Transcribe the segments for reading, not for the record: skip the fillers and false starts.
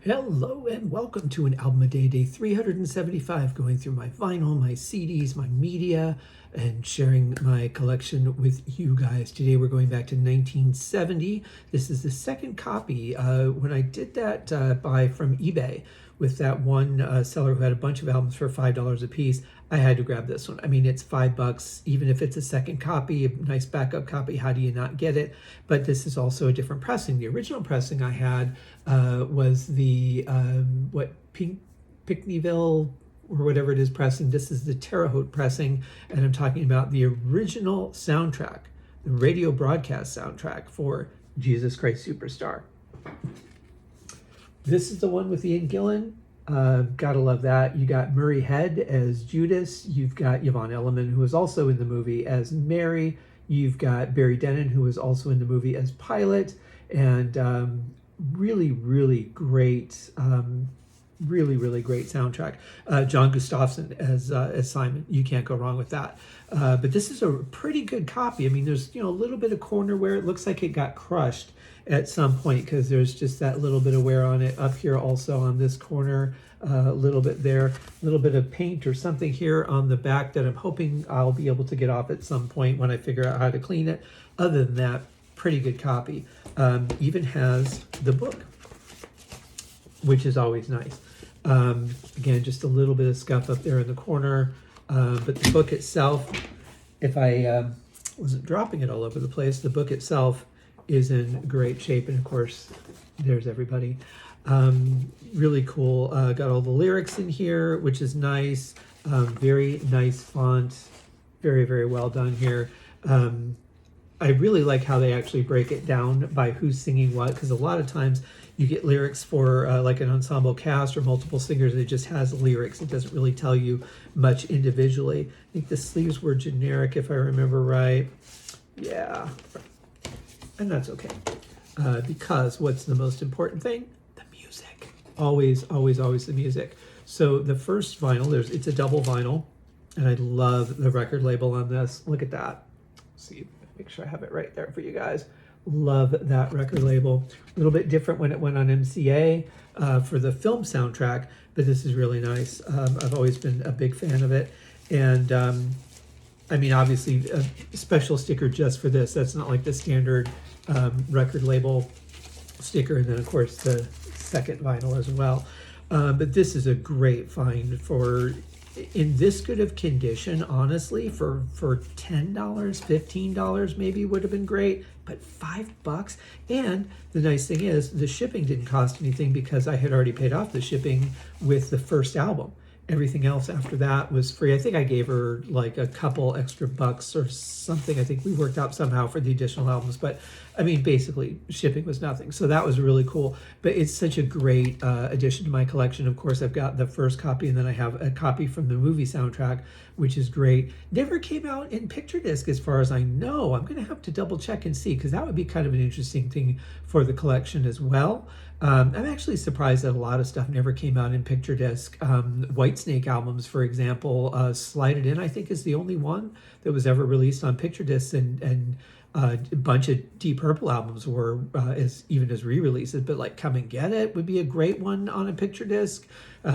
Hello and welcome to an album a day 375, going through my vinyl, my CDs, my media, and sharing my collection with you guys. Today we're going back to 1970. This is the second copy. When I did that buy from eBay with that one seller who had a bunch of albums for $5 a piece, I had to grab this one. I mean, it's $5, even if it's a second copy, a nice backup copy. How do you not get it? But this is also a different pressing. The original pressing I had was the Pickneyville or whatever it is pressing. This is the Terre Haute pressing, and I'm talking about the original soundtrack, the radio broadcast soundtrack for Jesus Christ Superstar. This is the one with Ian Gillan. Gotta love that. You got Murray Head as Judas. You've got Yvonne Elliman, who was also in the movie as Mary. You've got Barry Dennen, who was also in the movie as Pilate. And really great, really great soundtrack. John Gustafson as Simon. You can't go wrong with that. But this is a pretty good copy. I mean, there's a little bit of corner where it looks like it got crushed at some point, because there's just that little bit of wear on it. Up here also on this corner, a little bit there, a little bit of paint or something here on the back that I'm hoping I'll be able to get off at some point when I figure out how to clean it. Other than that, pretty good copy. Even has the book, which is always nice. Again, just a little bit of scuff up there in the corner, but the book itself, if I wasn't dropping it all over the place, the book itself is in great shape. And of course, there's everybody. Really cool. Got all the lyrics in here, which is nice. Very nice font. Very well done here. I really like how they actually break it down by who's singing what, because a lot of times you get lyrics for like an ensemble cast or multiple singers. It just has lyrics. It doesn't really tell you much individually. I think the sleeves were generic, if I remember right. Yeah. And that's okay, because what's the most important thing? The music. Always the music. So the first vinyl, it's a double vinyl, and I love the record label on this. Look at that. See, make sure I have it right there for you guys. Love that record label. A little bit different when it went on MCA for the film soundtrack, but this is really nice. I've always been a big fan of it. And I mean, obviously, a special sticker just for this. That's not like the standard record label sticker. And then, of course, the second vinyl as well. But this is a great find for, in this good of condition, honestly, for $10, $15 maybe would have been great. But $5. And the nice thing is the shipping didn't cost anything, because I had already paid off the shipping with the first album. Everything else after that was free. I think I gave her like a couple extra bucks or something. I think we worked out somehow for the additional albums. But I mean, basically, shipping was nothing. So that was really cool. But it's such a great addition to my collection. Of course, I've got the first copy, and then I have a copy from the movie soundtrack, which is great. Never came out in picture disc as far as I know. I'm going to have to double check and see, because that would be kind of an interesting thing for the collection as well. I'm actually surprised that a lot of stuff never came out in picture disc. Whitesnake albums, for example, Slide It In, I think, is the only one that was ever released on picture disc, and a bunch of Deep Purple albums were even as re-releases. But like Come and Get It would be a great one on a picture disc.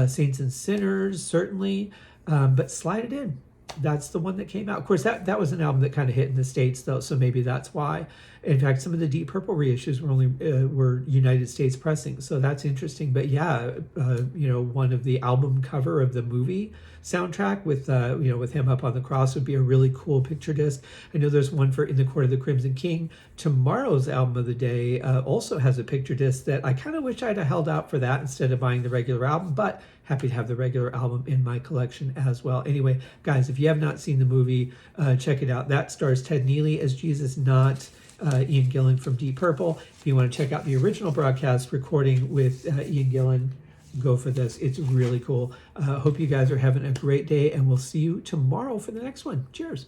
Saints and Sinners, certainly. But Slide It In, that's the one that came out. Of course, that was an album that kind of hit in the States, though, so maybe that's why. In fact, some of the Deep Purple reissues were United States pressings, so that's interesting. But yeah, one of the album cover of the movie soundtrack with with him up on the cross would be a really cool picture disc. I know there's one for In the Court of the Crimson King. Tomorrow's album of the day also has a picture disc that I kind of wish I'd have held out for that instead of buying the regular album, but happy to have the regular album in my collection as well. Anyway, guys, if you have not seen the movie, check it out. That stars Ted Neely as Jesus, not Ian Gillan from Deep Purple. If you want to check out the original broadcast recording with Ian Gillan, go for this. It's really cool. Hope you guys are having a great day, and we'll see you tomorrow for the next one. Cheers.